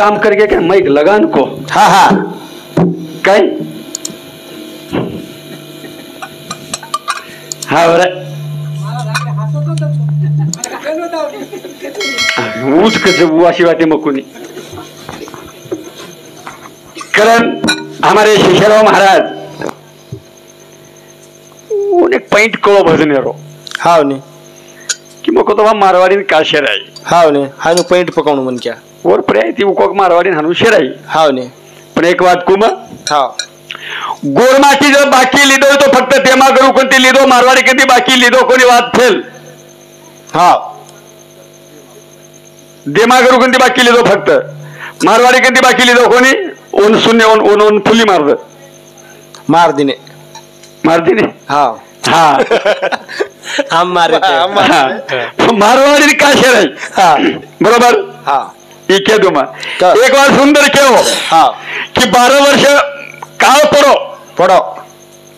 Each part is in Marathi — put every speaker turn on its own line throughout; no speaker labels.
काम करके क्या मैं लगान को
हाँ हाँ
काय हाँ बरं ऊच कसं अशी वाटे मग कोणी कारण हमारे शेषराव महाराज एक पॉइंट कळो भजन रो
हाव ने
कि मग तो मारवाडी का शेराई
हाव ने हानु पॉइंट पकावणं म्हण क्या
वर पर्याय ती उकोक मारवाडी हानु शेराई
हाव ने
पण एक बात कुम
हाव
गोरमाटी जो बाकी लिदो तो फक्त तेमा करू कोणती लिदो मारवाडी कधी बाकी लिदो कोणी वाद फेल
हाव
देमा करू कोणती बाकी लिदो फक्त मारवाडी कधी बाकी लिदो कोणी ओन शून्य ओन ओन फुली मारद
मार दिने
हाव
हा हम मारे
मारवाडी का शेराई
हा
बरोबर
हा
इके दुमा एक बार सुंदर केव
हा
कि 12 वर्ष काळ पडो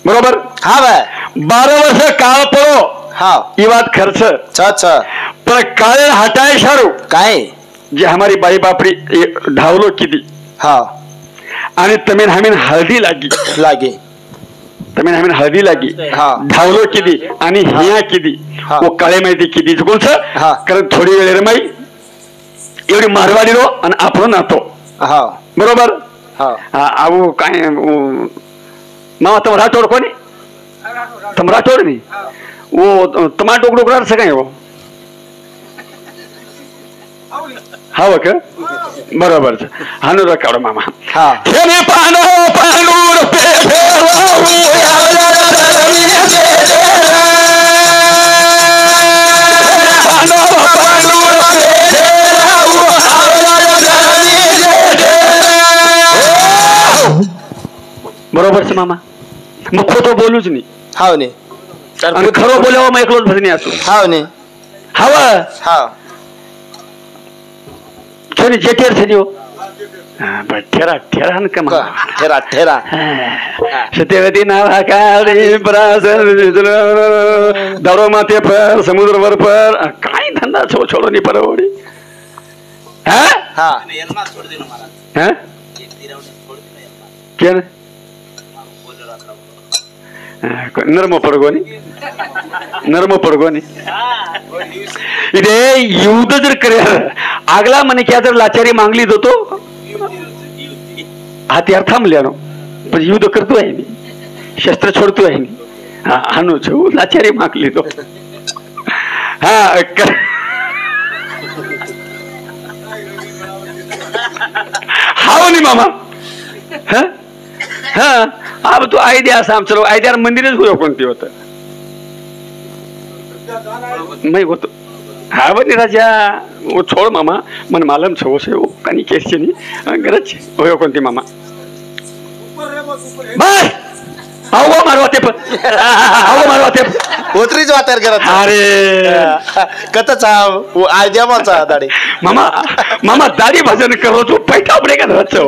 बरोबर
हा भाई
12 वर्ष काळ पडो
हा
ही बात खर्च
अच्छा
पण काळे हटाय शारू
काय
जे हमारी बाई बापरी ढावलो किती
हा
आणि तमेन हमेन हळदी लागी तमेन हमेन हळदी लागी धावलो किती आणि हिया किती वो काळे माहिती किती कोणच कारण थोडी वेळ रे माई एवढी मारवाडी रो आणि आपण नातो बरोबर अहो काय मामा तम राठोड कोणी तम राठोड नाही वो तमा टोकडोकरार सगळं हो हवं का बरोबर हानू काढ मामा बरोबर मामा मग खोटं बोलूच नाही
हाव ने
आणि खरं बोलावं मग एकलोच भजनी असू
हाव ने
हवं
हा
छोरी जेटेर से जो ठेरा ठेरा न कमा
ठेरा ठेरा
सत्यवती नावा काळी दरो माते पर समुद्र वर पर काय धंदा छोड़ो नहीं परवड़ी हाँ
हाँ
हाँ क्या नर्म पडगोनी इथे युद्ध जर करे आगला म्हणे क्या जर लाचारी मागली देतो हथियार थांबल्या नो पण युद्ध करतो आहे मी शस्त्र छोडतो आहे मी हानू छू लाचारी मागली तो हा हाव नी मामा हा हा अब तो आयडिया असा आमचं आयडिया मंदिरच होय कोणती होतं मैं होतो हा बनी राजा वो छोड़ मामा मन मालम छो से वो कनी केसची नी गरज होय कोणती मामा बस आओ मारवा ते
उतरीच वातर करत
अरे
कतचा वो आयडिया माचा दाढी
मामा दाढी भजन करो तो पैठा पडे का धरचो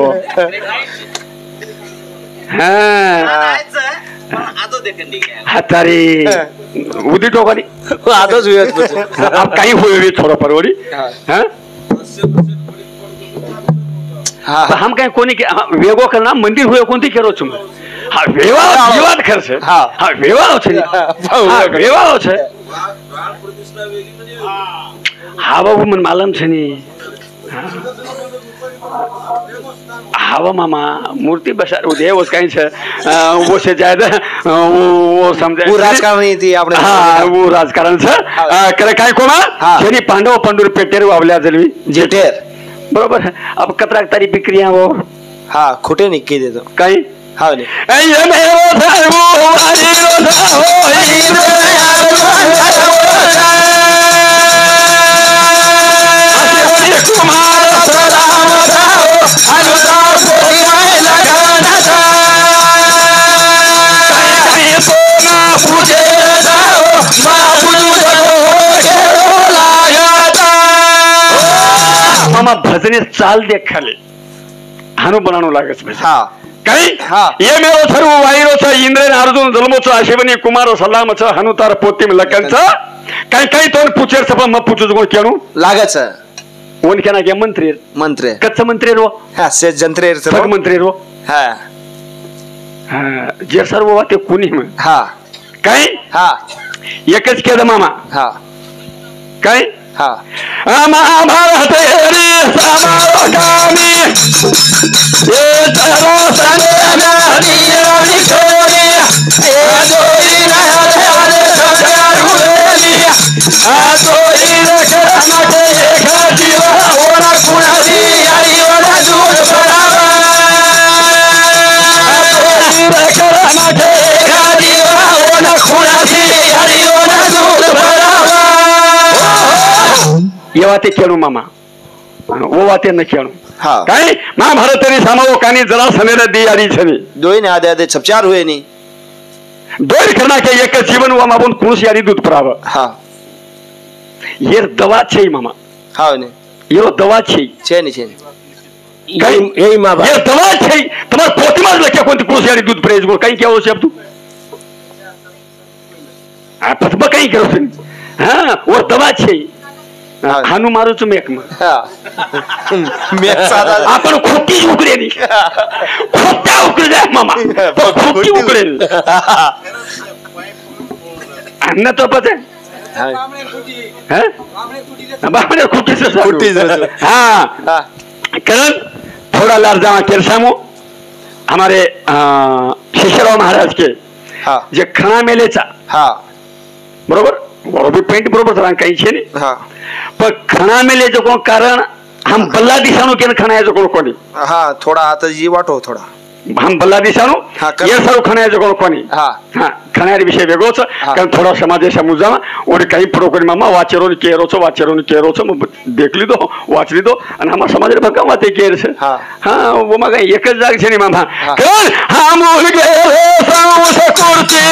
हातारी उदी टोकानी
आजच होईल
अब काही हुए थोड़ा परवड़ी हम कहीं कोणी वेगो करना मंदिर हुए कोणती केरो तुम हा विवाद खर्च हा विवाह छे विवाह छे हा बाबू मन मालूम छे नी हवा मामा मूर्ति बसा देव उस कहीं से वो से ज्यादा वो समझे
वो राजकारण थी आपने
हाँ वो राजकारण से करे काय कोमा जेनी पांडव पंडूर पेटेर वावल्या जलवी
जेटेर
बरोबर अब कतराक तारी बिक्रिया वो
हाँ खोटे निक्की दे दो
काही
हाँ ने
ये मेरो धर्मो मामा भजने चाल देख खाले हानु बनानो लागस
हाँ
काही ये मेरो सर्व वाईरो छ इंद्र अर्जुन जन्मो छ अशेवनी कुमार सलाम छ हानु तार पोतिम लकन छ काही काही तोन पुचेर सप म पुचु गो केनु
लागछ
ओनक्या नाक्या मंत्री
मंत्री
कच्च मंत्री रो
हा से जंत्रे
सग मंत्री रो
हा
जे सर्व ते कुणी मग
हा
काय
हा
एकच केलं मामा
हा
काय
हा
महाभारत येवा ते खेळू मामा ओवा ते न खेळू काय महाभारत तरी सामावो कानी जरा सनेला दी आरी छने
दोई ने आधे आधे छपचार हुए नहीं
दोर करना के एक जीवन व माबून कुणस यारी दूध प्राव
हा
ये दवा छे मामा
हा ने
यो दवा छे
छे
काय
यही मामा
ये दवा छे तुम्हार पोतीमाज लक्या कोणती कुणस यारी दूध प्रेज गो काही केवो शब्द आपण बघ काही करू हा वो दवा छे हानू मारूच मेक मग आपण खोटी उकडेली खोट्या उकड्या मामा खोटी उकडेल अन्न तो पच खोटी हा कारण थोड़ा लारजा केरसामो हमारे शेषराव महाराज के जे खणा मेलेचा बरोबर बरोबर पेंट बरोबर झाला काही छे नाही पण खणा मेलेचं कोण कारण हम बल्ला दिसानो केन खणायचं कोण कोणी
हा थोडा आता जी वाटो थोडा
हम बल्ला दिसानो ये सर्व खणायचं कोण कोणी हा खणारी विषय वेगळोच कारण थोडा समाज मुजामा और काही पुरो कोणी मामा वाचेरोन केरोच मग देखली दो वाचली दो आणि आम्हा समाज भका वाते केर छे हा वो मग एकच जाग छे मामा कारण हा मूल गेले साऊस कुर्ती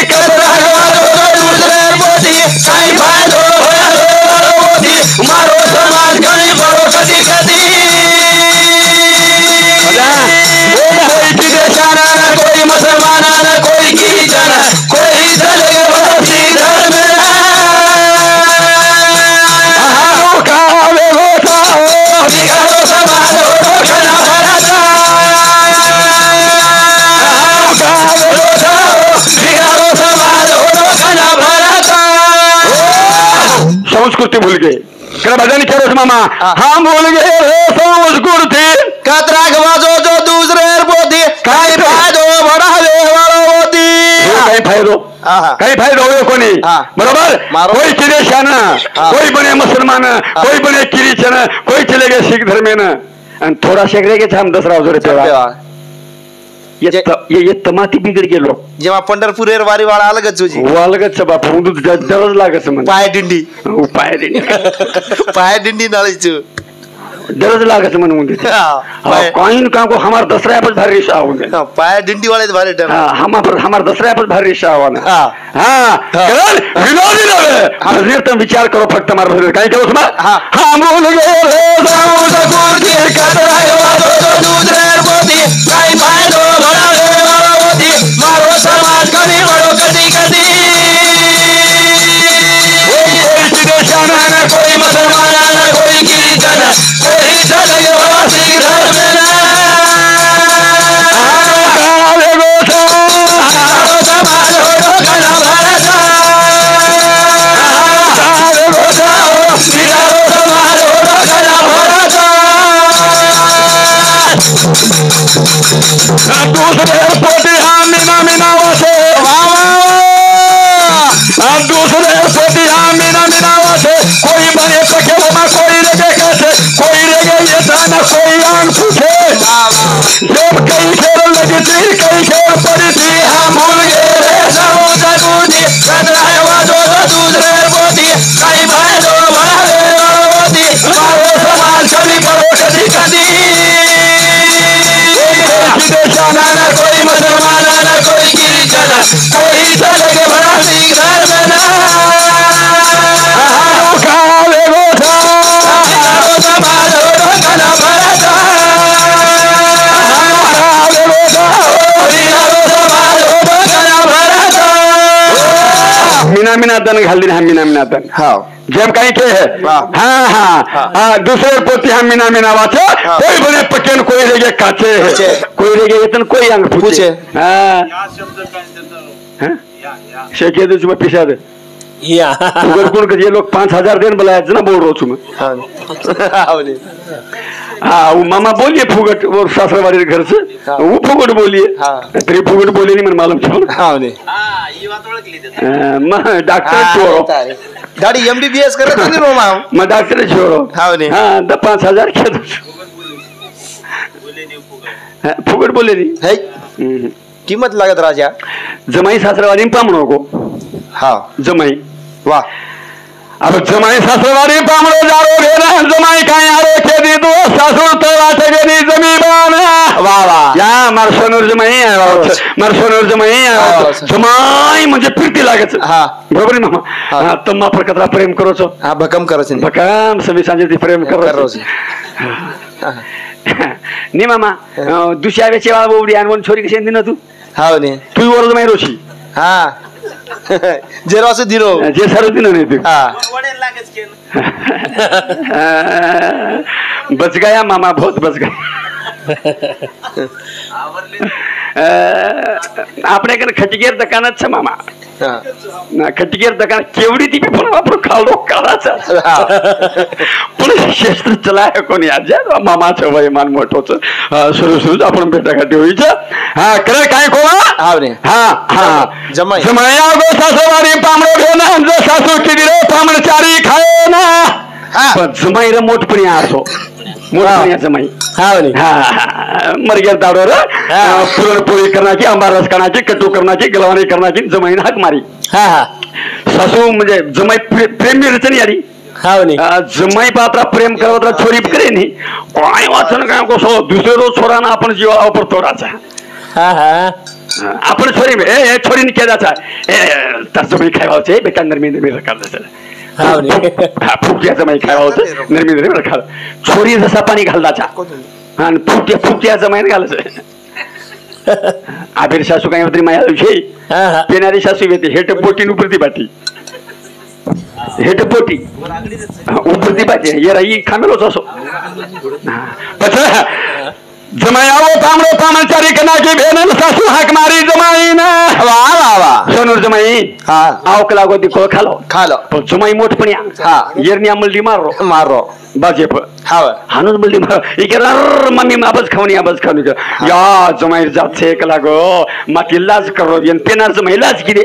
काही फायदो मारो समाज गणी बरो कधी कधी कोई मुसलमान कोई कीर्तन कोई चले बसी धर्म कावे होता बिगाड़ो समाज रोशना भरता कावे होता बिगाड़ो समाज रोशना भरता संस्कृती भूल गए क्या भजन करो मामा हम भूल गए संस्कृती
कतराक वाजो जो दूसरे पोती काही फायदो बढ़ावे वालो होती
काही फायदो हो कोणी बरोबर कोई चले शाना कोई बने मुसलमान कोई बने क्रिश्चियन कोई चले गए सिख धर्मेन आणि थोडा शेगरे के हम 10 रुपये ये तमाती बिगड़ गेलो
जेव्हा पंढरपूर वारी वाळा अलगच तुझी
अलगच बाप दररोज लागत म्हण
पाय दिंडी नाळीच
दररोज लागत म्हण मुंडे कॉइन का को हमार दसरा पर भारी रिश्ता होने
पाय दिंडी वाले भारी डर
हमार दसरा पर भारी रिश्ता होने हां कारण विनोदी नवे हजर तुम विचार करो फक्त मार काय करो तुम हम भूल गए साउस कुर्ती कतराय वादो तो दूसरे पोती काय फायदो भरावे वालो होती मारो समाज कभी बड़ो कदी कदी कोई शाना कोई मुसलमान कोई कीर्तन कोई चले बसी धर्म कावे गोसा समाज रोशना भरता कावे गोसा बिगाड़ो समाज रोशना भरता दूसरे पोती हम मीना वसे दूसरे पोती हम मीना वसे कोई बने पके वमा कोई लगे कैसे कोई लगे ये दाना कोई आंग पूछे जब कई खेल लगी थी कई खेल पड़ी थी हम भूल गए रे समोसा दूधी कतराय वादो दूसरे पोती कई फायदो बढ़ावे वालो होती मारो समाज कभी बड़ो कदी कदी कोई मुसलमान कोई कीर्तन कोई चले बसी धर्म कावे गोसा समाज रोशना भरता कावे गोसा बिगाड़ो समाज रोशना भरता मीना दन घालली हा मीना दन हा जेम काही के हा दुसरे पोती हम मीना मीना वाचे कोई बने पकेन कोई रेगे काचे कोई रेगे इतन कोई अंग पूछे शेखे तुझ में पिछा दे अगर कौन ये लोग 5,000 दिन बुलाया ना बोल रहा हूँ मैं हाँ वो मामा बोलिए फुगट वो सासरवाड़ी घर से वो फुगट बोलिए तेरी फुगट बोली नहीं मैंने मालूम छोड़ डॉक्टर छोड़ो
दाढ़ी MBBS कर रहे थे रोमा
मैं डॉक्टर छोड़ो हाँ 5,000 क्या फुगट बोले नहीं
कीमत लागत राजा
जमाई सासरवाड़ी में पामणों को
हाँ
जमाई
वाह
अब जमाई सासरवाड़ी पामड़ो जारो भेना जमाई का यारो खेती दो सासुर तो राटे गेरी जमीन
वाह वाह
या मरसोनूर जमाई जमाई म्हणजे प्रीती लागत
हा
बरोबर आहे मामा हा तम्मा पर कतरा प्रेम करो छो
हा भकम करो छे
भकम सभी सांजे ती प्रेम करो छे नी मामा दुसऱ्या वेचेवा बोवडी आणून छोरी कशी दिन तू
हाव ने
तू वर जमाई रोशी
हा जेरो से दिरो
जे सारो दिन नाही तू
हा
बच गया मामा बहुत बच गया આપણે કને ખટગેર દકાન જ છે મામા ના ખટગેર દકાન કેવડી થી પણ આપણો ખાડો કાળા છે પણ શસ્ત્ર ચલાય કોની આજે મામા છે ભાઈ માન મોટો છે શરૂ શરૂ આપણે બેટા કાઢી હોય છે હા કરે કાઈ કોવા
આવને
હા હા
જમાઈ
જમાઈ આગો સાસવારી પામડો ભેના જો સાસુ કીધી રે પામણ ચારી ખાય ના હા જમાઈ રે મોટપણી આસો मोठा जमाई मर गया दारो रे पुरणपोळी करण्याची आंबारस करण्याची कटू करण्याची गलवाणी करण्याची जमाईन हाक मारी सासू म्हणजे जमाई प्रेम रचनी आली जमाई पात्रा प्रेम करवत्रा छोरी करे नाही काय वाचन काय कसो दुसरे रोज छोराना आपण जीवा वापर तोडाचा आपण छोरी ए छोरीने केदाचा तर जमाई खायवाचे बेटा नरमी काढायचं फुकट्या जमाई खावा होतं नरमी नरमी खाल छोरी जसा पाणी घालदाचा आणि फुकट्या जमाईन घालायचं आबीर सासू काही होती माया विषयी पेनारी सासू येते हेट पोटी उपरती बाटी हेट पोटी उपरती बाटी ये राई खामेलोच असो जमाई आवो पामडो पामणचारी कनाची भेन सासू हाक मारी जमाई ना
वाह वाह वाह
सोनूर जमाई आवक लागो दिको खालो पण जमाई मोठपणी येरनी अमलडी मारो बाजे हानून बोलली मम्मी आबज खावनी या जमाई जात एक लागो माती लाज करो पेनार जमाई लाज किदे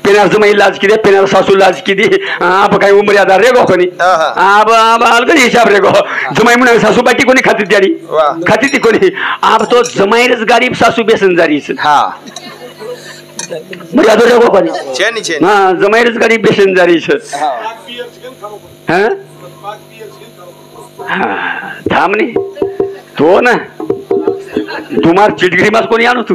पेनार जमाई लाज किदे पेनार सासू लाज किदे आप काही उमर्यादा रे गो कोणी आब अलग हिसाब रे गो जमाई म्हणे सासू बाटी कोणी खाती त्याडी खाती ती कोणी आप तो जमाईरच गाडी सासू बेसन जारीच मर्यादा रे गो कोणी
छेनी छेनी
हां जमाईरच गाडी बेसन जारीच हां थांबणे तो ना तुम्हार चिटगिरी मास कोणी आणू तू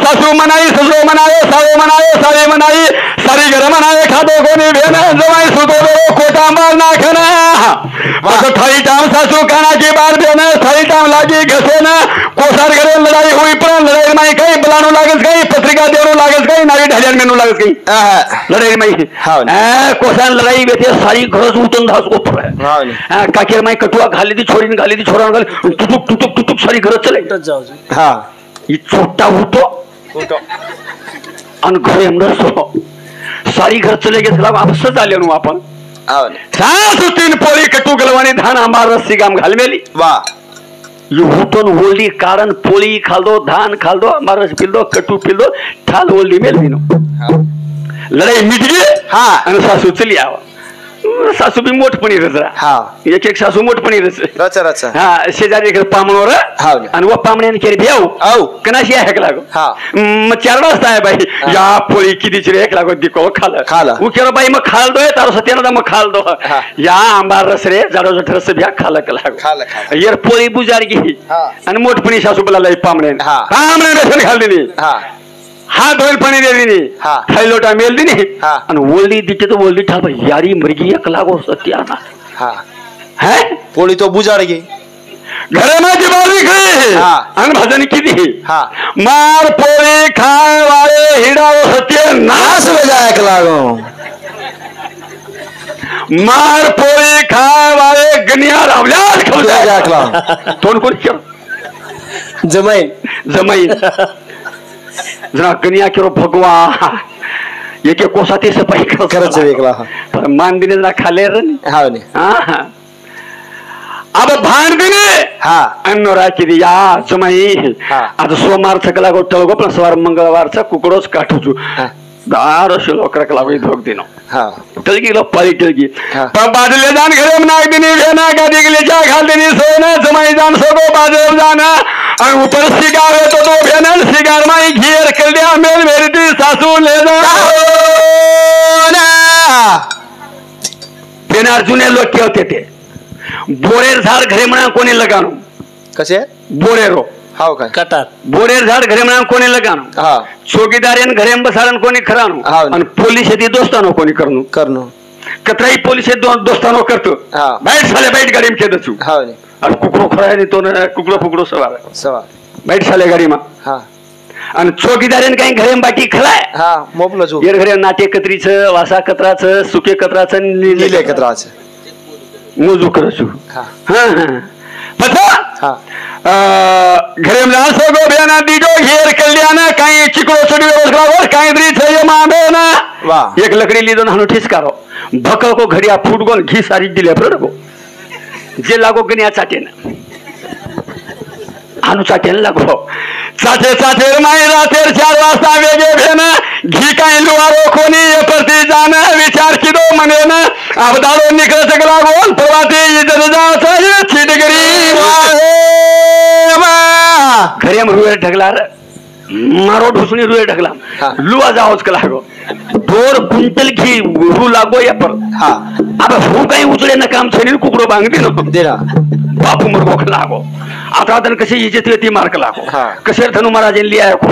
सासू म्हणाई ससू म्हणावे सावे म्हणावे सावे म्हणाई सारी घर म्हणावे खादो कोणी भेन जमाई सुतो खोटा मार नाखना थाळी टाम सासू कानाची बार भेन थाळी टाम लागी घसे ना कोसार घरे लढाई होई पण लढाई माई काही बलाणू लागत काही पत्रिका देणू लागत काही नावी ढाल्यान मेनू लागत काही लढाई माई कोसार लढाई बेते सारी घरच उतून धास ओपर काकेर माई कटुआ घाली ती छोरा घाली टुटुक टुटुक टुटुक सारी घर चले छोटा होतो आणि घर एमडसो सारी घर चले गे आपसच आले नु आपण सासू तीन पोळी कटू गलवाणी धान आंबार रस्सी गाम घालमेली हुतून होली कारण पोळी खालदो धान खालदो आंबार रस पिलदो कटू पिलदो ठाल होली मेलविनो लढाई मिटली आणि सासू चली आवा सासू बी मोठपणी रचरा एक सासू मोठपणी रच शेजारी पामणवर आणि व पामण्याने केली भेव कनाशी हेक लागो मग 4 वाजता आहे बाई या पोळी कितीची रे हेक लागो दिको खाल उकेरो बाई मग खाल दो तारो सत्याना मग खाल दो या आंबार रस रे जाडो रस भ्या खाल लागो येर पोळी बुजार गी आणि मोठपणी सासू बोलायला पामणे बेसन घाल दिली हाथ धोल पानी दे दी खाई लोटा मेल दी आणि ओल्डी दिते तो ओल्डी ठाप यारी मरगी एक लागो सत्याना
है पोळी तो बुजार गे
घरे माझी बाजू इकडे आणि भजन किती मार पोळी खाय वाळे हिडाव सत्य नाश
जायक लागो
मार पोळी खाय वाळे गनिया लावल्यास खाऊ जायक लाग तोंड कोण केलं
जमाईन
जमाईन जरा गनिया केलो भगवा एक एक कोसाती सफाई
खरंच वेगळा
मान दिने जरा खाले रे हा अब भान दिने अन्नोरा किती या जमाई आता सोमवार थकला गोठल गो पण सवार मंगळवारचा कुकडोच काठूचू दार लोकर लावी धोक दिनो टलगी लो पाली टलगी बाजले जान घरे नाग दिनी भेना गादी गलेच्या घाल दिनी सोना जमाई जान सगो बाजल जाना आणि ऊपर सिगार तो तो भेना सिगार माई घेर कर दिया मेल मेरी सासू ले जा भेनार जुने लोक के होते ते बोरेर झाड घरे म्हणा कोणी लगानो
कसे
बोरेरो
हाव काय
कटार
बोरेर झाड घरे म्हणा कोणी लगानो चौकीदार घरे बसारण कोणी खरानो आणि पोलीस येते दोस्तानो कोणी करनो कतराई पोलीस दोस्तानो करतो बैठ साले बैठ गाडी में खेदचू आणि कुकड़ो खरा है तो कुकड़ो फुकड़ो सवार बैठ साले गाडी मा आणि चौकीदार काही घरे बाटी खलाय
मोपलो
घरे नाटे कत्रीच वासा कत्राच सुके कत्राच
नीले कत्राच
मोजू करसू पता घरे में सो गो बेना दीजो घेर कल्याण काही चिकड़ो चुड़ी व्यवस्था काही द्री थे मांबे ना एक लकड़ी लीधो हानो ठिसकारो भकल को घड़िया फूट गोल घी सारी दिले को जे लागो गनिया चाटे ना हानो चाटे लागो चाटे चाटे माई रातेर 4 वाजता वेगे भेना घी काही लुवारो कोणी परती जाण विचार किदो मने ना अवदारो निकल सकला गोल प्रवाती इधर जाओ छिटगरी घरे में रुए ढगला मारो ढुसनी रुए ढगला लुआ जाओ उसका लागो डोर कुंटल घी रू लागो या पर अब हु काही उचले ना काम छेनी कुकड़ो बांग दिनो
देरा
बापू मरगो लागो आता तन कशी इज्जत येती मार्क लागो कशेर धनु महाराज लिया को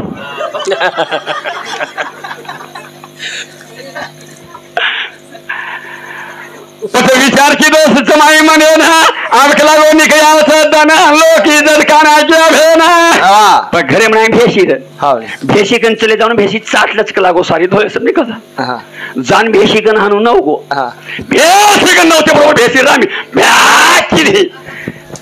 पते विचार की दोस्त जमाई मने ना आग लागो निकया सदना लोक इज्जत काना क्या भेना पर घरे में भेसी रे भेसी कन चले जाऊन भेसी चाटलच का लागो सारी धोय सब निकल जान भेसी कन हानु नव गो भेसी कन नवते बरोबर भेसी रामी म्याकी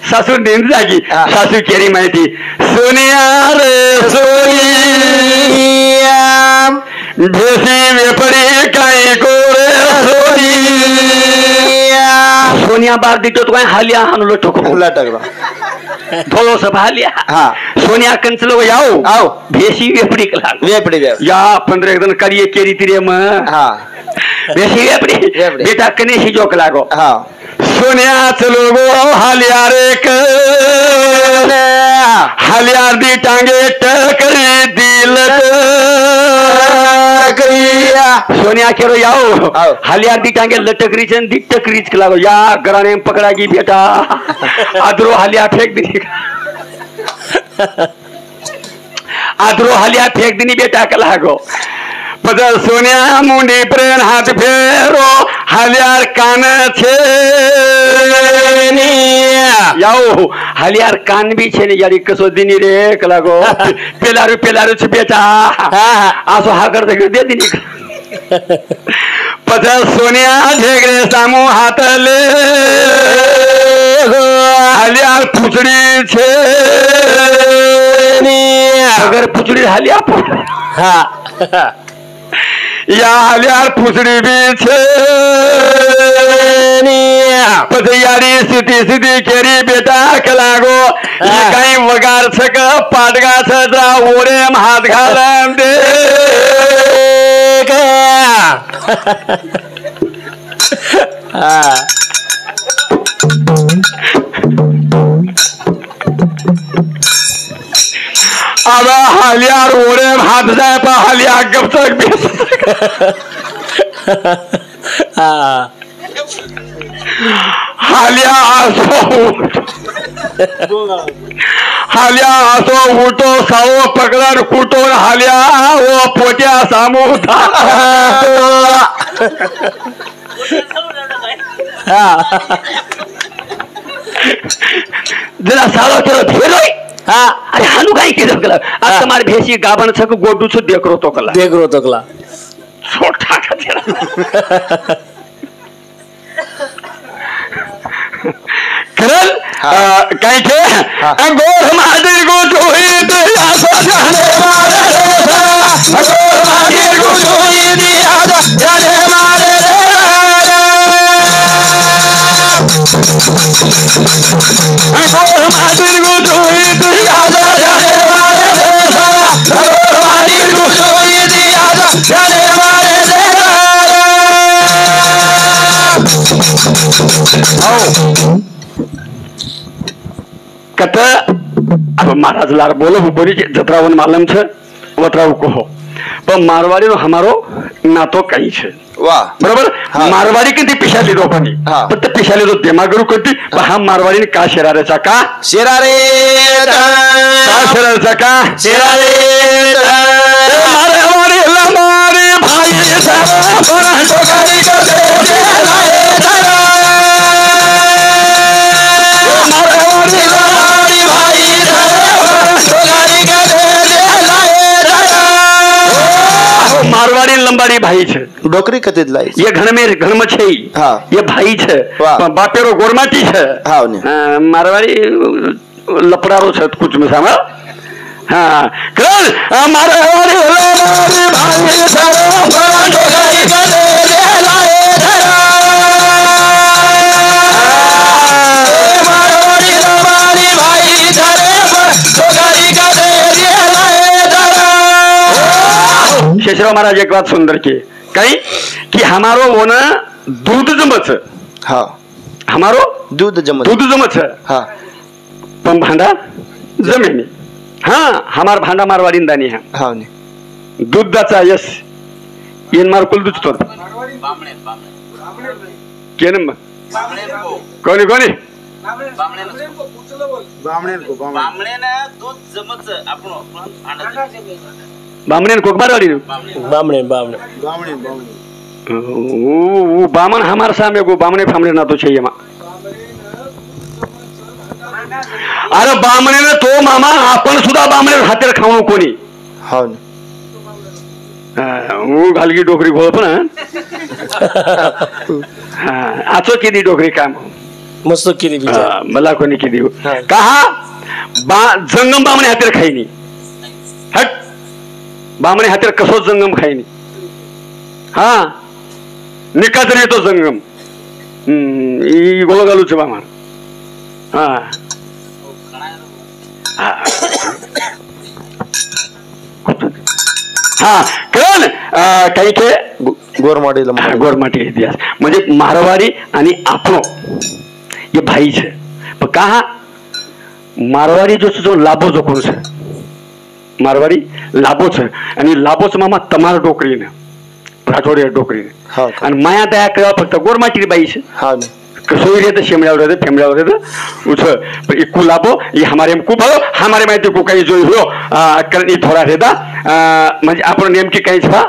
सासू नेंद जागी सासू केरी माहिती सोनिया रे सोनिया भेसी वेपडी काय कोरे सोनिया बार दीतो तो हालिया हानुलो ठोको थोड़ो सब हालिया सोनिया कंचलो याओ आओ भेसी वेपडी वेपडी या 15 दिन करिए केरी तिरे म भेसी वेपडी बेटा कनेशी जोक लागो सोनिया चलो गो हालिया रे हालिया दी टांगे टकरी दिल सोनिया केरो याओ हालिया दी टांगे लटकरी चन दी टकरीच लागो या गराने पकड़ागी बेटा आदरो हालिया फेंक दी आदरो हालिया फेंक दी बेटा का लागो पदर सोनिया मुंडी प्रेन हाथ फेरो हालियार कान छे याओ हालियार कान भी छे यारी कसो दिनी रे कलागो पेलारू छे बेटा आसो हाकर दे दिनी पदर सोनिया झेगरे सामू हाथ ले हालियार पुचड़ी छे अगर पुचड़ी हालिया या हालियार पुसड़ी भी छे पतयारी सीधी केरी बेटा कलागो ये कहीं वगार सक पाटगा सजा ओरे हाथ घालम दे अब हालिया ओरे हाथ जाए पर हालिया कब तक हालिया आसो उठो सावो पकड़ कुटो हालिया वो पोट्या सामू था जरा सालो चलो भेलोय
हाँ
अरे हानु काई के दकला आ तुम्हारे भेसी गाबन छक गोडू छ देख रो तोकला छोटा का तेरा करल काई के गोर महादेव को जोई दिया सो जाने वाले गोर महादेव को जोई दिया जाने वाले गोर महादेव को जोई दिया जाने वाले गोर महादेव को जोई दिया जाने वाले कत अब महाराज लार बोलो बड़ी जत्रावन मालूम छे वत्राव को पण मारवाड़ी नो हमारो नातो कई छे
वाह
बरोबर मारवाड़ी के पिशा लीधो कोनी पण ते पिशा लीधो दिमागरू करती पण हा मारवाड़ी ने का शेरारेचा का शेरारेचा का मारवाड़ी लमारी भाई सारा पण टोकारी कर दे मारवाड़ी लंबाड़ी भाई छे
डोकरी कते लाई
ये घर में छे ये भाई छे बापेरो गोरमाटी छे मारवाड़ी लपड़ारो छे कुछ में सामा हाँ कल मारवाड़ी भाई सारो डोकरी करे लाए धरा मारवाड़ी लंबाड़ी भाई धरे डोकरी करे लाए धरा शेषराव महाराज एक बात सुंदर की कहीं कि हमारो वो ना दूध जमच
हाँ
हमारो
दूध जमच
हाँ पण भांडा जमिनी हाँ हमार भांडा मारवाड़ी दानी है
हाँ
दूध दाचा यस येन मार कुल दूध तो के नंबर कोणी बामणे कोक मारवाड़ी
बामणे
वो बामन हमार सामे गो बामणे फामणे ना तो चाहिए मां अरे बामणे ने तो मामा आपण सुद्धा बामणे हातेर खाऊ कोणी
हाँ
वो घालगी डोकरी घोळ पण आचो केली डोकरी काम
मस्त केली
मला कोणी केली कहा जंगम बामणे हातेर खाईनी हट बामणे हातेर कसो जंगम खाईनी हा निकाच येतो जंगम गोळ घालूच बामण हा कळलं काही के गोरमाटी इतिहास म्हणजे मारवाड़ी आणि आपणो ये भाई छे पण कहा मारवाड़ी जो लाभो जो कोण छे मारवाड़ी लाभो छे आणि लाभोच मामा तमार डोकरीने राठोडी डोकरीने आणि माया दया करा फक्त गोरमाटी बाई छे
हाँ
कसोई रहते शिमला रहते फेमला रहते उस पर इक्कू लाभो ये हमारे को भालो हमारे में को कहीं जो हो करनी थोड़ा रहता म्हणजे आपण नेमकी काही छा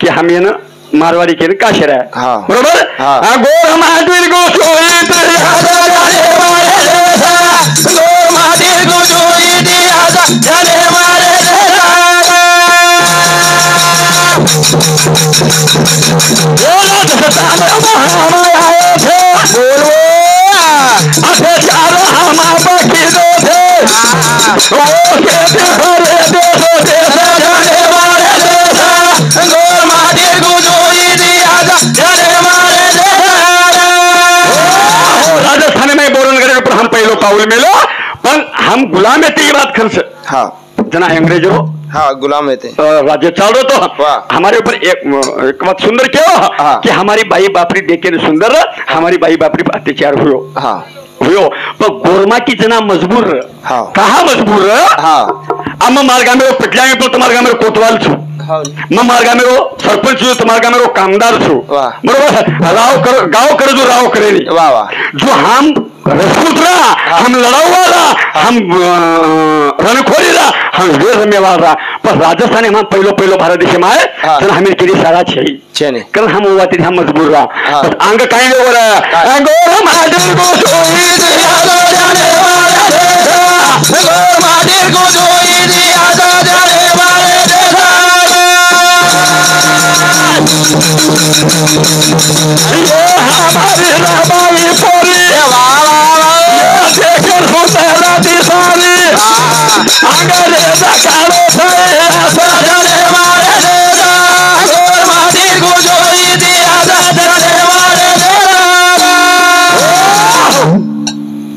कि हम ये ना मारवाड़ी के का शेरा है बरोबर गोर महादेव को सोई ते जाने वाले गोर महादेव को सोई दिया जाने वाले बोलो असे चारो हम बाकी दो थे ओ के भरे दो जाने वाले गोर महादेव को जोई दिया जाने वाले राजस्थान में बोलन करे पर हम पहलो पाउल मिलो पर हम गुलाम है ये बात खर्च हाँ जना अंग्रेजों
हाँ गुलाम थे
राज्य चाल रहे तो हमारे ऊपर एक बात सुंदर क्या कि हमारी बाई बापरी देखे सुंदर हमारी बाई बापरी अत्याचार हुयो हुयो पर गोरमा की जना मजबूर कहा मजबूर अम्मा मार्गा में पिटला में तो तुम्हारे में कोतवाल छू मैं मार्गा में सरपंच छू तुम्हारे में कामदार छू बरोबर गाँव करे जो राव करे जो हम रसूतरा हम लड़ाऊ वाला हम रणखोरी रहा हम वीर रमेवाल रहा पर राजस्थान हम पहलो भारत देश में आए तो हमें केली सारा चाहिए कारण हम हुआ थे हम मजबूर रहा अंग कहीं हो रहा है
माटी को जोई दिया जाने वाले
ये हमारी रबाई पोरी देकर होता दिशानी अंग्रेज कालो से
जाने वाले माटी को जोई दिया जाने वाले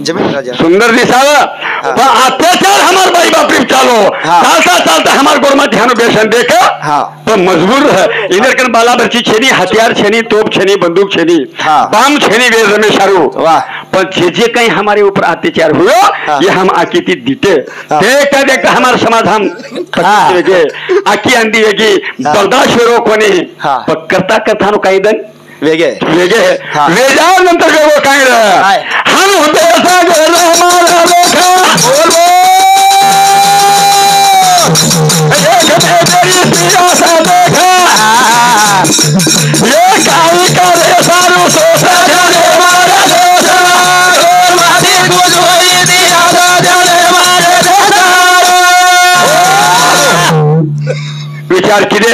जमीन राजा
सुंदर दिसावा पण अत्याचार हमार बाई बापरी चालो चालता चालता हमार गोरमा ध्यान बेसन देखा पण मजबूर है इधर कन बालाबरची छेनी हथियार छेनी तोप छेनी बंदूक छेनी बाम छेनी वे रमेशारू पर जे कहीं हमारे ऊपर अत्याचार हुआ ये हम आकीती दीते देखता देखता हमारा समाज हम आकी अंधी वेगी बर्दाश्त रो कोणी पण करता करता नो काही दन
वेगे
वेजानंतर वेगळं काय हम होते असा गेलो हमारा देखा बोलो एक तेरी सियासा देखा ये काई करे सारू सोसा जाने वाला देखा
माटी को जोई दिया जाने वाले
विचार किती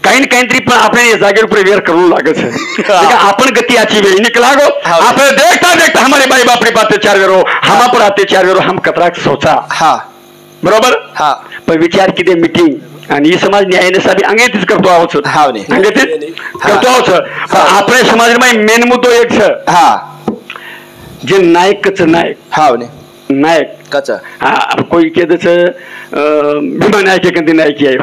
काही काहीतरी पण आपण या जागेवर प्रिपेअर करू लागत है आपण गति अच्छी वेळ निकला गो आप देखता देखता हमारे भाई बाप रे अत्याचार करो हम पर अत्याचार करो हम कतरा सोचा बरोबर पण विचार किती मीटिंग आणि ही समाज न्यायाने साहेब अंगेतीच करतो आहोत अंगेतीच करतो आहोत आपल्या समाजामध्ये मेन मुद्दो एक जे नायकच नायक नायक
कचा
कोई कहते भीमा नायक कंदी नायकी आहे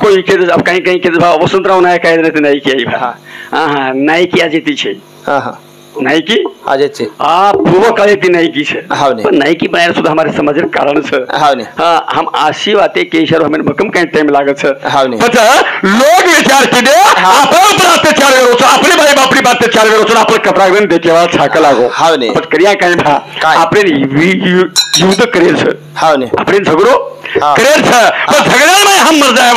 कोई कहते अब कहीं कहीं कहते वसंतराव नायक आहे नायकी आहे नायकी आज येते नायकी
आज
पूर्व काळे ती नायकी पण नायकी बनायला सुद्धा हमारे समाज कारण हम आशी बातें केशर हमें भकम कहीं टाइम लागत लोग विचार की दे आपण अत्याचार करो अपने भाई बापरी अत्याचार करो आपण कपडा घेऊन त्याच्यावर छाक लागो पण करिया काय भा आपण युद्ध करेल आपण झगडो करेल झगड्याला हम मर जाए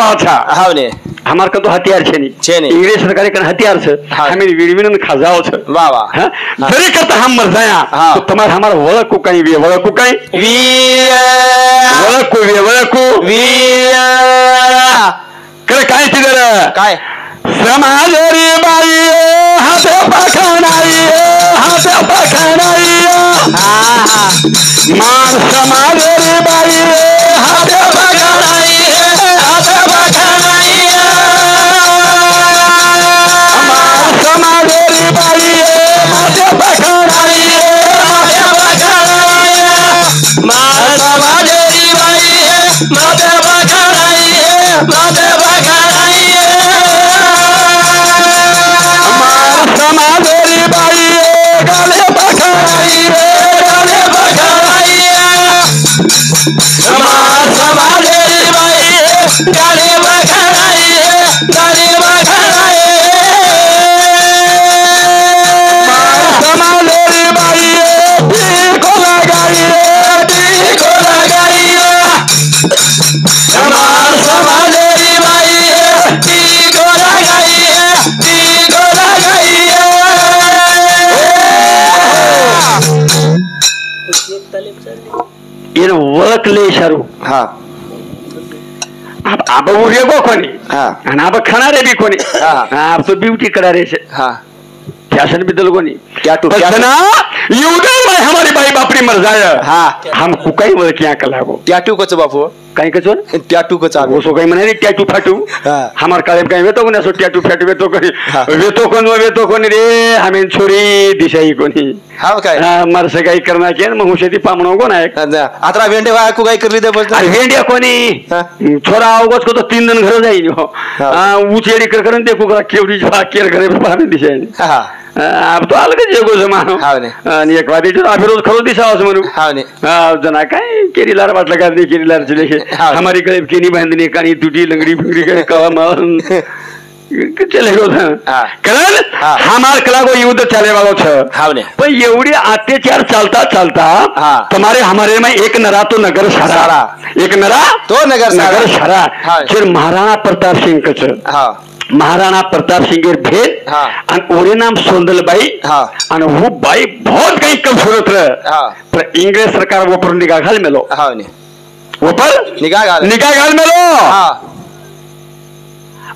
हमार का तो हथियार छेनी इंग्लिश सरकार के हथियार से हमें विड़विन खजाओ छे
वाह वाह
जरी करता हम मर जाया तो तुम्हार हमार वळक को कहीं वी वळक को कहीं वळक को करे काय तिधर
काय
समाजरी बाई हाते पखनाई मान समाजरी बाई हाते पखनाई समाजरी बाई हाते पखनाई
समाजरी बाई माते पखनाई
समाजरी बाई गाले पखनाई
समाजरी बाई गाले पखनाई
समाजरी बाई को लगाई
समाजरी बाई को लगाई
इन ओळखले शारू आब उरेगो कोणी आणि आब खाणारे बी कोणी आप तो ब्यूटी करारे फैशन भी दल कोणी हमारी भाई बापरी मर जाए हम कुकाई बोल क्या कलागो
टैटू कच बापू
काही कचो
टैटू कच
वो सो काही म्हणे टॅटू फाटू हमार काळे काही वेतो कोणी असो टॅटू फाटू वेतो कोणी रे हमें छोरी दिशाई कोणी
हाव काय
मरसे काही करना के मग हुशेती पामणो कोण आहे
आता वेंडे वाया को काही करली दे बस
वेंडिया कोणी छोरा अवगत को तो 3 दिन घर जाई हो उचेडी करन देखो केवडी केर घरे पाहणे दिशाई अब तो अलग जेगो जमानो आणि एक वादी जो अभिरोध खरो दिसावस म्हणू जना काय केरीलार वाटलं का नाही केरीलार चले हमारी गरीब केनी बांधणी कानी तुटी लंगडी फिंगडी करे कवा मार चले गो कारण हमार कला को युद्ध चले वालो छ पण एवढी अत्याचार चालता तुम्हारे हमारे में एक नरा तो नगर सारा एक नरा
तो नगर
सारा फिर महाराणा प्रताप सिंह कच महाराणा प्रताप सिंह भेद
हाँ।
और ओरे नाम सोंदलबाई
हाँ।
और वो बाई बहुत कहीं खूबसूरत रहे
हाँ।
पर इंग्रेज सरकार वो पर निगाह घाल मेलो
हाँ ने
वो पर
निगाह
घाल मेलो
हाँ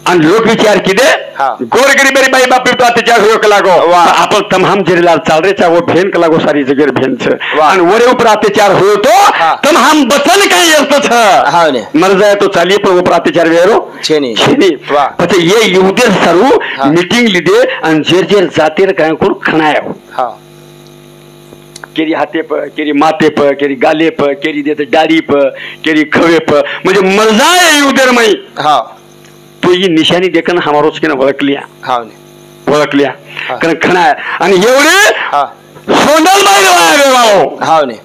आणि लोक विचार किदे
हाँ।
गोरगरीबरी बाई बाप तो अत्याचार हो कलागो
वाह।
आपण तमाम जरीलाल चाल रे चा वो भेन कलागो सारी जगह भेन छ
वाह।
आणि वरे ऊपर अत्याचार हो तो
हाँ।
तमाम बचन काय अर्थ छ
हाँ ने
मर जाए तो चालिए पण ऊपर अत्याचार वेरो
छेनी
वाह પછી ये युद्ध सरू
हाँ।
मीटिंग લીધે અને જેર જેર જાતીર કાય કોણ ખણાયો
हाँ
केरी हाते पर केरी माते पर केरी गाले पर केरी देते डारी पर केरी खवे पर म्हणजे मर जाए युद्ध में
हाँ
तो ये निशानी देखकर हमारो उसके ओळख लिया
हाँ ने
ओळख लिया
हाँ।
कारण खणा आणि एवढे
हाँ
सोंदलबाई वाळो
हाँ ने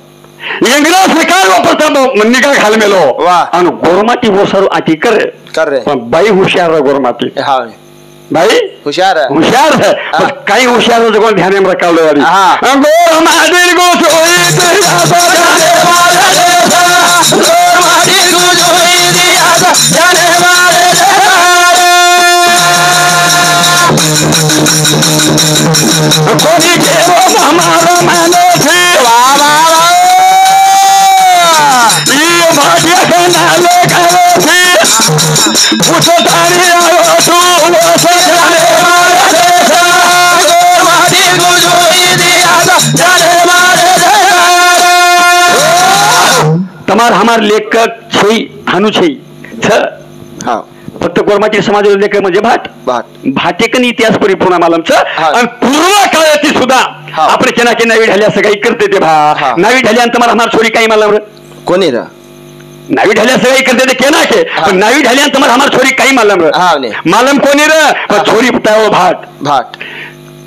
इंग्रज सरकार वापरता निगा घाल मेलो
वाह।
आणि गोरमाटी वो सर आती करे
कर रहे
पण बाई हुशार है गोरमाटी
हाँ ने
भाई
होशियार है
होशियार है
हाँ।
पर कई होशियार हो जो ध्यान में रखा लो यार
हाँ।
गोरमाटी को सोई कोनी के वो हमारा मानो थे ये भाटिया के नाले करो थे पूछो तारी आओ तू वो सजाने वाला देखा गोरमाटी को जोई दिया जाने वाले तमार हमार लेखक छई हानु छई छ
हाँ
फक्त गोरमाटी समाज लेखक म्हणजे भाट
बात
भाटेकन इतिहास परिपूर्ण मालमचं
हा.
आणि पूर्व काळाची सुद्धा
हा.
आपण केना के नवी ढाल्या सगळी करते ते भा
हा.
नवी ढाल्यान तुम्हाला हमार छोरी काही मालम
कोणी रा
नवी ढाल्या सगळी करते ते केना के
हा.
पण नवी ढाल्यान तुम्हाला हमार छोरी काही मालम
हाँ ने
मालम कोणी र
हा.
छोरी पुताओ भाट
भाट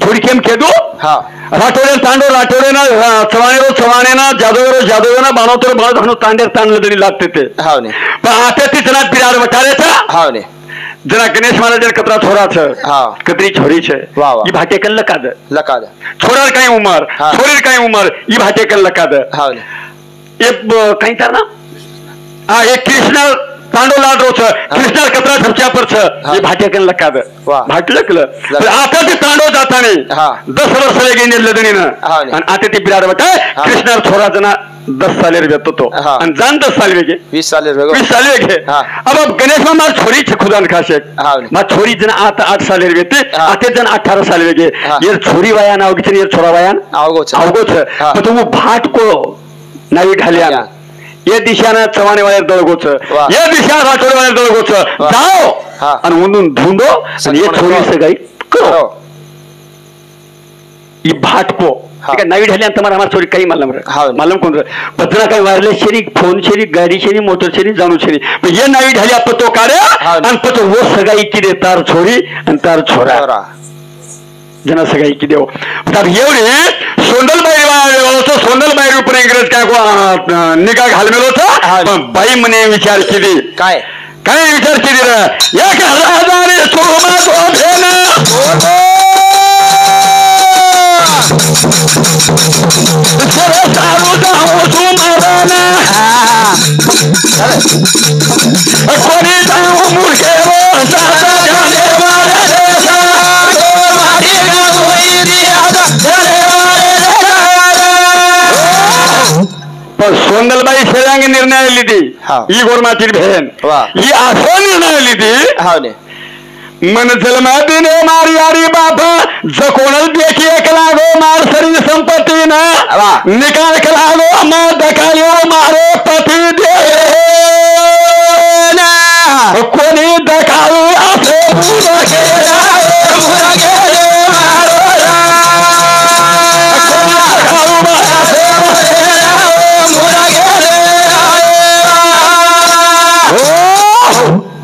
छोरी केम केदो
हाँ
राठोडे तांडो राठोडेना चव्हाणेना जादवेना बाणवतो बाणवत हनु तांडेर तांडलं तरी लागते ते
हाँ ने
पण आता ते जना बिराड वटारेचा
हाँ ने
जना गणेश महाराज कतरा छोरा छ
हाँ
कतरी छोरी छे
वाह, वाह।
ई भाटे कल लकाद
लका दे
छोरार काही उमर
हाँ।
छोरीर काही उमर ई भाटे कल लकाद
हाँ ने
एक काही तार ना हा एक कृष्ण तांडो लाडो छ कृष्ण कतरा छपच्या पर छ
हाँ।
ई भाटे कल लकाद
वाह।
भाटलकल आता ते तांडो जाताने
हाँ।
10 वर्ष लगे निर्लदनीन
हाँ ने।
आणि आता ते बिराड वटा
हाँ।
कृष्ण छोरा जना 10 सालेर वेतो तो
हाँ।
आणि जान 10 साल वेगे
20 साल रे
20 साल वेगे
हाँ।
अब गणेश मामा छोरी छ खुदान खाशे
हाँ।
मा छोरी जन आता 8 सालेर वेते
हाँ।
आते जन 18 साल वेगे
हाँ।
ये छोरी वाया नाव किचन ये छोरा वाया
आवगो छ
अवगो छ
हाँ।
पण तो वो भाट को नवी ढालिया
हाँ।
ये दिशाना चव्हाणे वायर दळगो छ
वाह।
ये दिशा राठोडे वायर दळगो छ
वाह।
जाओ
हाँ।
आणि म्हणून ढूंढो आणि ये
सगळं
छोरी
करो।
सगळी करो
करो
ये भाट को
हाँ।
ठीक है नवी ढालिया तुम्हारा हमारा छोरी काही मालम
हाँ।
मालम कोण पत्रा काही वायरलेस शेरी फोन शेरी गाडी शेरी मोटर शेरी जाणू शेरी पण ये नवी ढालिया पतो कार्य
हाँ।
आणि पतो वो सगळी किदे तार छोरी आणि तार छोरा
छोरा
जना सगळी की देव तर एवढे सोंदलबाई ऊपर इंग्रज काय निगा घालमेलो
हाँ।
होता पण बाई म्हणे विचार केली
काय
काय विचार केली रे एक राजाने सोमा तो भेन सारू जाऊ तू माराना कोणी जाऊ मुर्खे साता जाने वाले देशा मारी होई दिया जाने वाले पण सोंदलबाई शेरांगी निर्णय लिधी
हाँ।
ही गोरमाची भेन
वाह।
ही असं निर्णय लिधी
हाँ ने
मन जलमातीने मारी आरी बापा जकोणल देखी एक लागो मार शरीर संपत्ती ना
वाह।
निकाल कलागो मार दकायो मारे पति दे कोणी दकालो असे बुरा केला बुरा केले मारो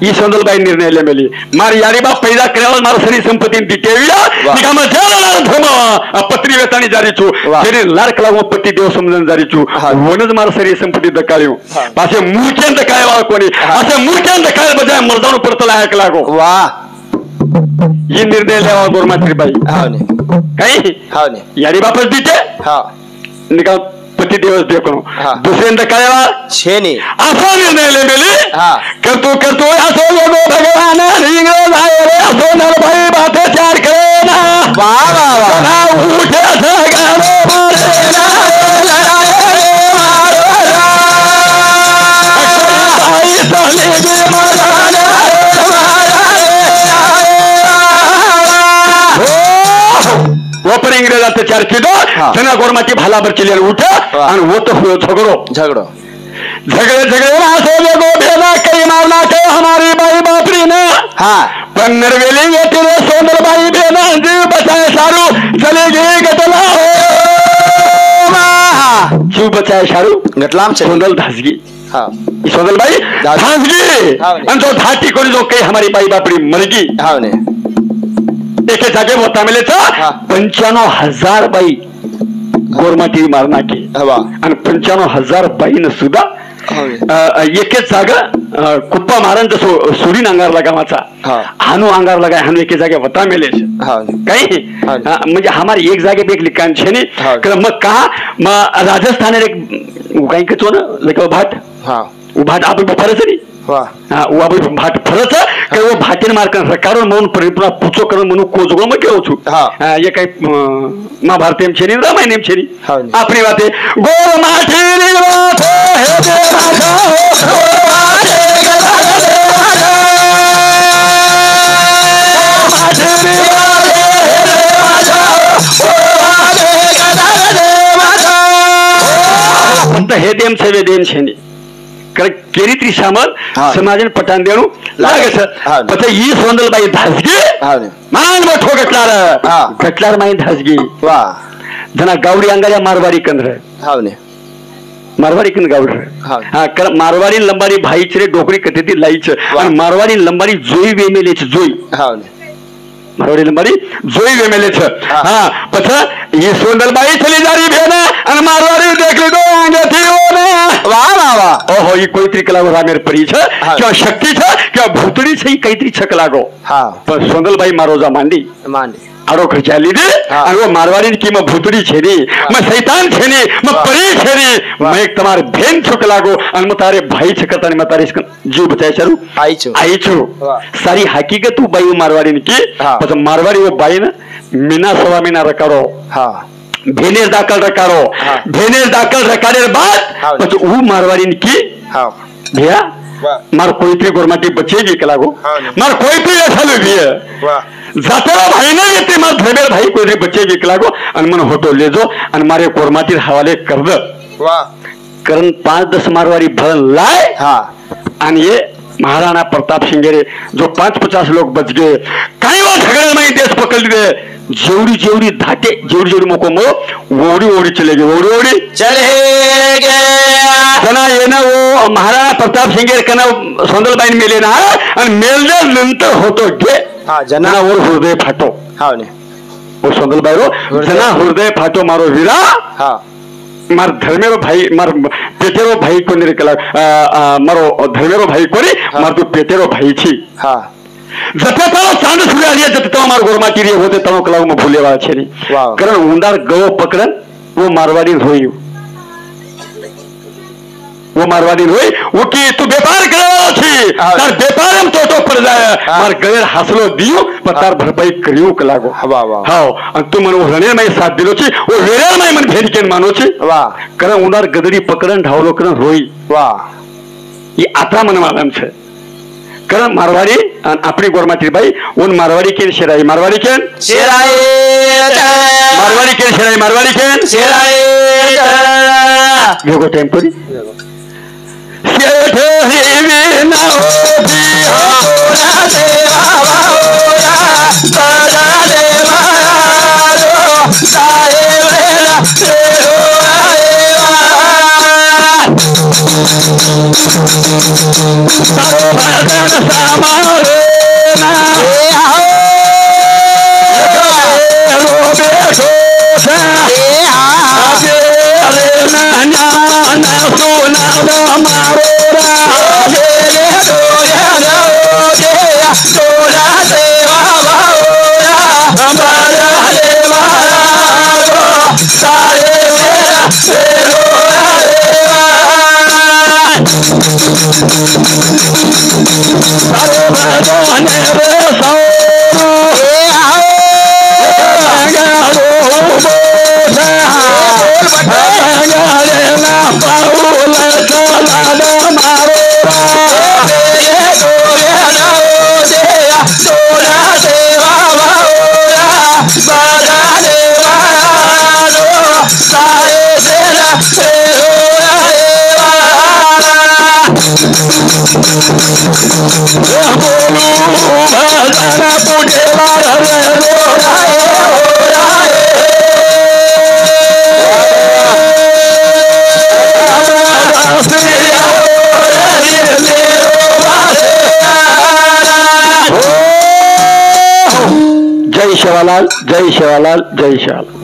ही सोंदलबाई निर्णय लेमेली मार यारी बाप पैदा करावा मार सरी संपत्ती दिटेविला निकामा जाला धोमा पत्री वेतानी जारी छु
वाह।
तेरे लाडक लागो पत्ती देव समजन जारी छु
हाँ।
वनज मार सरी संपत्ती दकाळ्यो
हाँ।
पासे मूर्खेंत काय वा कोणी
हाँ।
असे मूर्खेंत काय बजाय मर्दानो परतला हाक लागो
वाह
ही निर्णय लेवा गोरमाची बाई
हाँ ने
काही
हाँ ने
यारी बापच दिते
हाँ
निका पती दिवस देखो
हा.
दुसऱ्यांदा काय वा?
छेनी
असा निर्णय लेमेली
हा.
करतो करतो असो लोगो भगवान इंग्रज आए रे असो नर भाई बातें चार करे ना
वा वा वा
ना उठे सगारो मारे ना आई चले गे मराना वो पर इंग्रज अत्याचार किदो
हा.
जना गोरमाची भालाभर चिलेर उठ
वा.
आणि वो तो हुयो झगड़ो
झगड़ो
झगड़े झगड़े ना सो लोगो भेदा कई मारना के हमारी बाई बापरी ने
हाँ
पण नरवेली ये तेरे सोंदर बाई भेदा जीव बचाए सारू चले गए गटला जीव बचाए सारू
गटलाम चले
सोंदल धासगी
हाँ
सोंदल बाई धासगी
हाँ.
आणि तो धाटी कोणी जो काही हमारी बाई बापरी मरगी
हाँ ने
एके जागे होता मिले
हाँ.
95,000 बाई गोरमाटी मारना की
हवा
आणि 95,000 बाईनं सुद्धा एकेच जागा कुप्पा महाराज सुरीन अंगारला गावाचा
हा.
हानू अंगारला गाय हानू एके जागे होता मिले
हाँ
काही
हा.
म्हणजे हमारी एक जागे पे एक लिखाण छे ने
हा.
मग कहा मग राजस्थान एक काही कचो ना लेको भाट
हाँ
भाट आपण फरच नी
वाह
हा उ आपण भाट फरच કે वो भाटीन मार कर कारण म्हणून परिपूर्ण पूछो कर म्हणून कोजगो मग केव छु
हा.
ये काही महाभारत एम छे नी रामायण एम छे नी
हा.
આપણી વાતે ગોળ માઠીની વાત હે દેવા જાઓ ગોળ માઠે ગલા દેવા જાઓ માઠીની વાત હે દેવા જાઓ ગોળ માઠે ગલા દેવા જાઓ પણ હે દેમ છે વે દેમ છે ની केरी त्रिशामल
हा.
समाजन पटान देणू लागे
हा.
सर पता ही सोंदलबाई धासगी
हाँ ने
मान मोठो गटलार
हा.
गटलार माई धासगी
वाह
जना गावडी अंगाऱ्या मारवाडी कंद्र
हाँ ने
मारवाडी कन गावड
हा.
हा कर मारवाडी लंबारी भाईच रे डोकरी कथे ती लाईच
वा.
आणि मारवाडी लंबारी जोई वेमेलेच जोई
हाँ ने
मारवाडी लंबारी जोई वेमेलेच
हा.
हा पता ये सोंदलबाई चली जारी भेना आणि मारवाडी देखली दो आंगे थी ओने
वाह वाह वाह
ओहो ही कोईतरी कला रामेर परी छ
हा.
किंवा शक्ती छ किंवा भूतडी छ ही काहीतरी छक लागो
हाँ
पण सोंदलबाई मारोजा मांडी
मांडी
आरो खर्चा लीधे
हा.
અને वो मारवाड़ी की में भूतड़ी छेनी में शैतान छेनी में
वाह.
परी छेनी
वाह.
मैं एक तुम्हारे भेन छुक लागो और मैं तारे भाई छकता नहीं मैं तारे इसका जीव बचाए चलू
आई छो
आई छु
वाह.
सारी हकीकत तू बाई मारवाड़ी की
हा.
पस मारवाड़ी वो बाई ना मीना सवा मीना रकारो
हाँ
भेनेर दाखल रकारो
हा.
भेनेर दाखल रकारे बाद
हा.
पस वो मारवाड़ी की
हाँ
भैया
वाह
मार कोईतरी गोरमाटी बचेगी के लागो
हा.
मार कोईतरी असालो भैया
वाह
जातेला भाई ना येते मार धर्मेर भाई कोई बच्चे विकलागो आणि मन होतो लेजो आणि मारे कोरमातील हवाले कर द
वाह
कारण 5-10 मारवाडी भर लाय
हाँ
आणि ये महाराणा प्रताप सिंह जो 5-50 लोग बच गए काही वो झगड़े में देश पकड़ लिए जेवड़ी जेवड़ी धाटे जेवड़ी जेवड़ी मोको मो ओड़ी ओड़ी चले गए ओड़ी ओड़ी
चले गया
जना ये ना वो महाराणा प्रताप सिंह कना सोंदलबाई मेले ना आणि मेलल्या नंतर होतो गे
हाँ जना
जना वर हृदय फाटो
हाँ ने
वो सोंदलबाई रो जना हृदय फाटो मारो वीरा
हाँ
मार धर्मेरो भाई मार पेटेरो भाई कोणी रे केला मारो धर्मेरो भाई कोणी मार तू पेटेरो भाई छी
हाँ
जते तारो चांद सुरे आलिया जते तो मार गोरमाटी रे होते तनो कलाव में भूले वा छे
वाह.
कारण उंडार गव पकड़न वो मारवाड़ी होई वो मारवाड़ी होई वो की तू व्यापार करवा छी
हाँ.
तार व्यापार हम तो पड़ जाए
हाँ.
मार गवेर हासलो दियो पर तार भरपाई करियो कलागो
वाह वाह
हाओ आणि तू मन रणे में साथ दिलो छी वो वेरेल में मन भेद के मानो छी
वाह
कारण उंडार गदरी पकडन ढावलो करण रोई
वाह
ये आता मन मालम छे कारण मारवाड़ी आणि आपली गोरमाटी बाई उन मारवाड़ी के शेराई मारवाड़ी के
शेराए
मारवाड़ी के शेराई मारवाड़ी के
शेराए
भेगो टेम्परी शेठे ही ना होती
होरा देवा होरा सदा देवा रो साए वेला तेरो आएवा
सारो भगन सामारे ना
ए आओ
रो बेठो सा
ए आ
अरे ना ना ना सोना दा मारो रा
रे दो रो देया तोरा देवा होरा हमारा देवा रो साए वेला तेरो
जय शिवालाल, जय शिवालाल, जय शिवालाल.